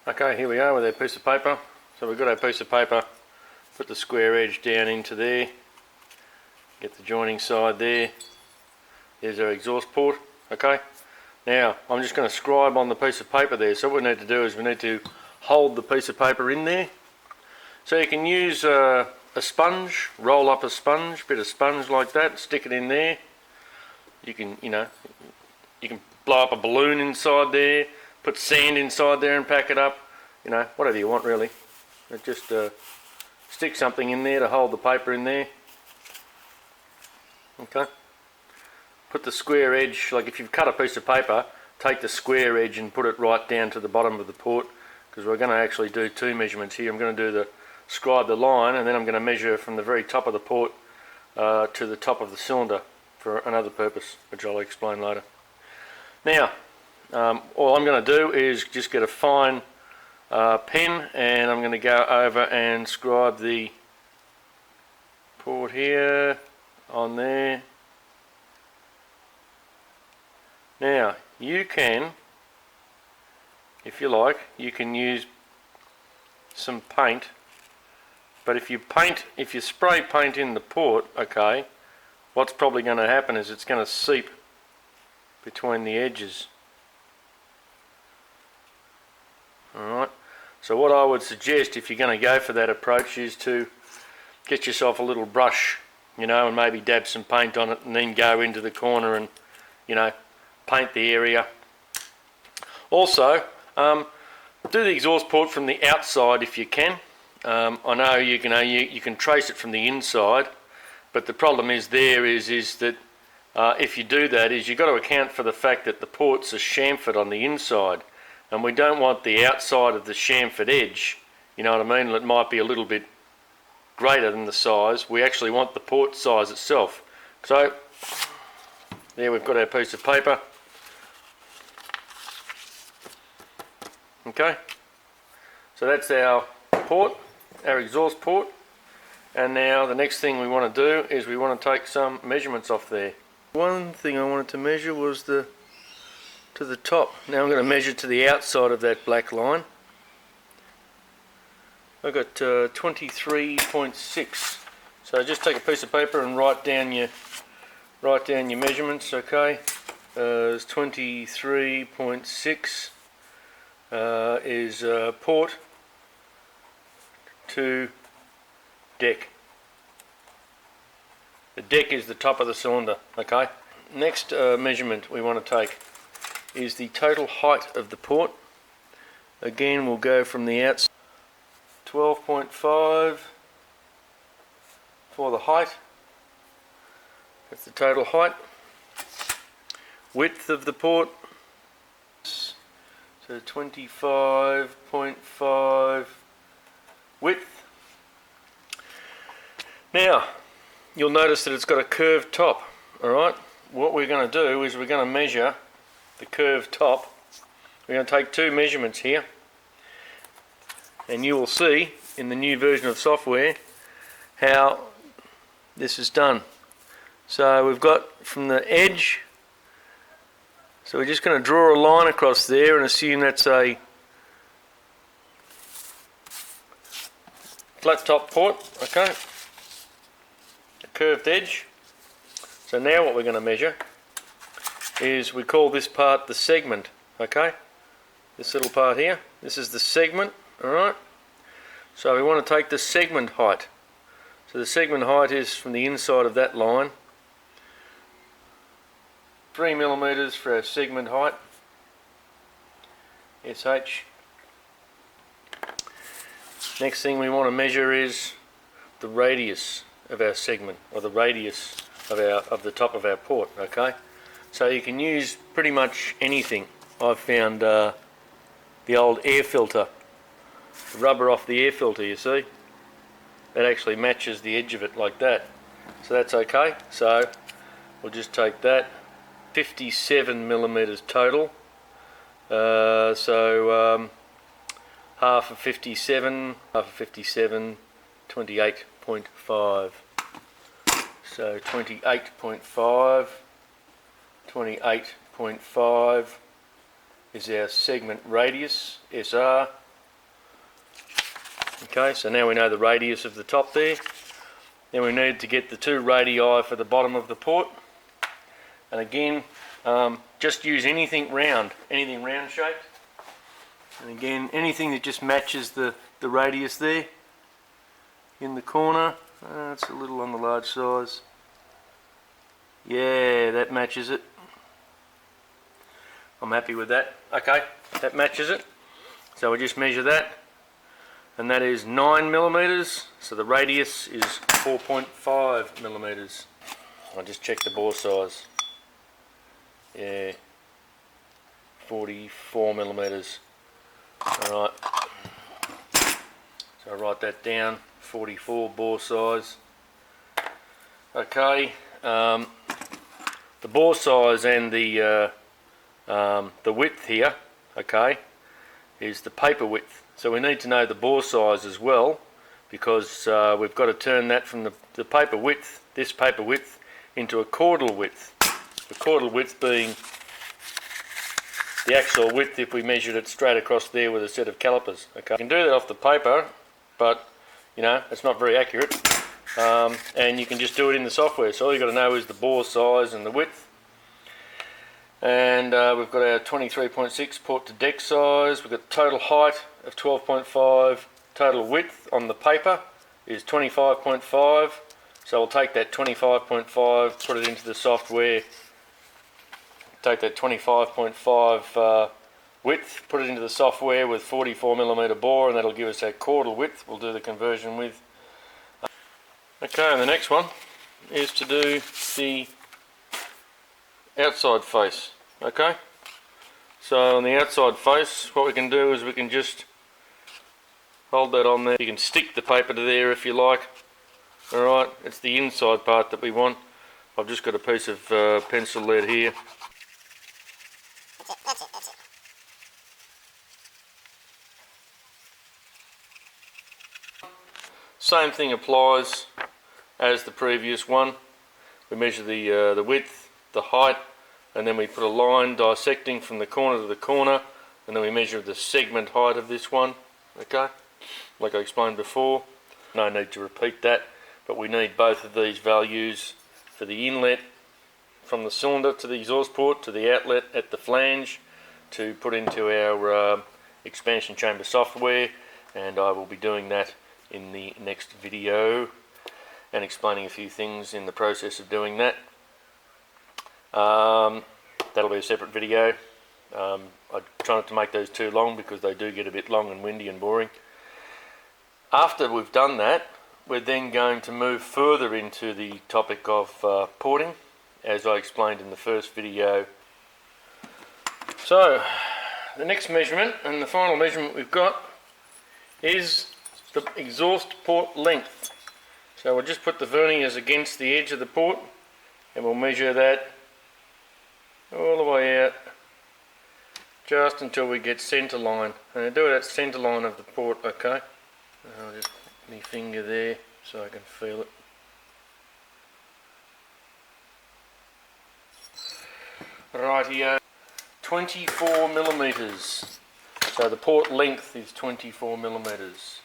Okay, here we are with our piece of paper. So we've got our piece of paper, put the square edge down into there, get the joining side there. There's our exhaust port. Okay, now I'm just going to scribe on the piece of paper there. So what we need to do is we need to hold the piece of paper in there. So you can use a sponge, roll up a sponge, bit of sponge like that, stick it in there. You can, you can blow up a balloon inside there, put sand inside there and pack it up, whatever you want really. But just stick something in there to hold the paper in there. Okay. Put the square edge, like if you've cut a piece of paper, take the square edge and put it right down to the bottom of the port, because we're going to actually do two measurements here. I'm going to do scribe the line, and then I'm going to measure from the very top of the port to the top of the cylinder for another purpose, which I'll explain later. Now, all I'm going to do is just get a fine pen, and I'm going to go over and scribe the port here on there. Now, you can, if you like, you can use some paint, but if you spray paint in the port, okay, what's probably going to happen is it's going to seep between the edges. Alright, so what I would suggest if you're going to go for that approach is to get yourself a little brush, and maybe dab some paint on it, and then go into the corner and, paint the area. Also, do the exhaust port from the outside if you can. I know you can trace it from the inside, but the problem is that if you do that, you've got to account for the fact that the ports are chamfered on the inside, and we don't want the outside of the chamfered edge, you know what I mean? It might be a little bit greater than the size. We actually want the port size itself. So there we've got our piece of paper. Okay, so that's our port, our exhaust port, and now the next thing we want to do is we want to take some measurements off there. One thing I wanted to measure was to the top. Now I'm going to measure to the outside of that black line. I've got 23.6. So just take a piece of paper and write down your measurements. Okay, it's 23.6 is port to deck. The deck is the top of the cylinder. Okay. Next measurement we want to take is the total height of the port. Again, we'll go from the outside. 12.5 for the height. That's the total height. Width of the port. So 25.5 width. Now, you'll notice that it's got a curved top. Alright, what we're going to do is we're going to measure the curved top. We're going to take two measurements here, and you will see in the new version of software how this is done. So we've got from the edge, so we're just going to draw a line across there and assume that's a flat top port, okay, a curved edge. So now what we're going to measure is, we call this part the segment, okay, this little part here, this is the segment. Alright, so we want to take the segment height. So the segment height is from the inside of that line. 3 millimeters for our segment height. SH. Next thing we want to measure is the radius of our segment, or the radius of the top of our port. Okay, so you can use pretty much anything. I've found the old air filter, the rubber off the air filter, you see, that actually matches the edge of it like that. So that's okay. So we'll just take that. 57 millimeters total. So half of 57, 28.5. So 28.5 is our segment radius, SR. Okay, so now we know the radius of the top there. Then we need to get the 2 radii for the bottom of the port. And again, just use anything round shaped. And again, anything that just matches the radius there in the corner. It's a little on the large size. Yeah, that matches it. I'm happy with that. Okay, that matches it. So we just measure that. And that is 9 millimeters. So the radius is 4.5 millimeters. I'll just check the bore size. Yeah, 44 millimeters. Alright. So I write that down. 44 bore size. Okay. The bore size and the width here, okay, is the paper width. So we need to know the bore size as well, because we've got to turn that from the paper width, this paper width, into a chordal width. The chordal width being the actual width if we measured it straight across there with a set of calipers. Okay, you can do that off the paper, but you know it's not very accurate. And you can just do it in the software. So all you've got to know is the bore size and the width. And we've got our 23.6 port to deck size. We've got total height of 12.5. Total width on the paper is 25.5. So we'll take that 25.5, put it into the software. Take that 25.5 width, put it into the software with 44mm bore, and that'll give us our chordal width. We'll do the conversion with. Okay, and the next one is to do the outside face. Okay, so on the outside face, what we can do is we can just hold that on there. You can stick the paper to there if you like. Alright, it's the inside part that we want. I've just got a piece of pencil lead here. That's it. Same thing applies as the previous one. We measure the width, the height, and then we put a line dissecting from the corner to the corner, and then we measure the segment height of this one. Okay, like I explained before. No need to repeat that, but we need both of these values for the inlet from the cylinder to the exhaust port to the outlet at the flange to put into our expansion chamber software, and I will be doing that in the next video and explaining a few things in the process of doing that. That'll be a separate video. I try not to make those too long because they do get a bit long and windy and boring. After we've done that, we're then going to move further into the topic of porting, as I explained in the first video. So the next measurement and the final measurement we've got is the exhaust port length. So we'll just put the verniers against the edge of the port and we'll measure that all the way out just until we get centre line. And I'll do it at centre line of the port, okay? I'll just put my finger there so I can feel it. Rightio, 24 millimeters. So the port length is 24 millimeters.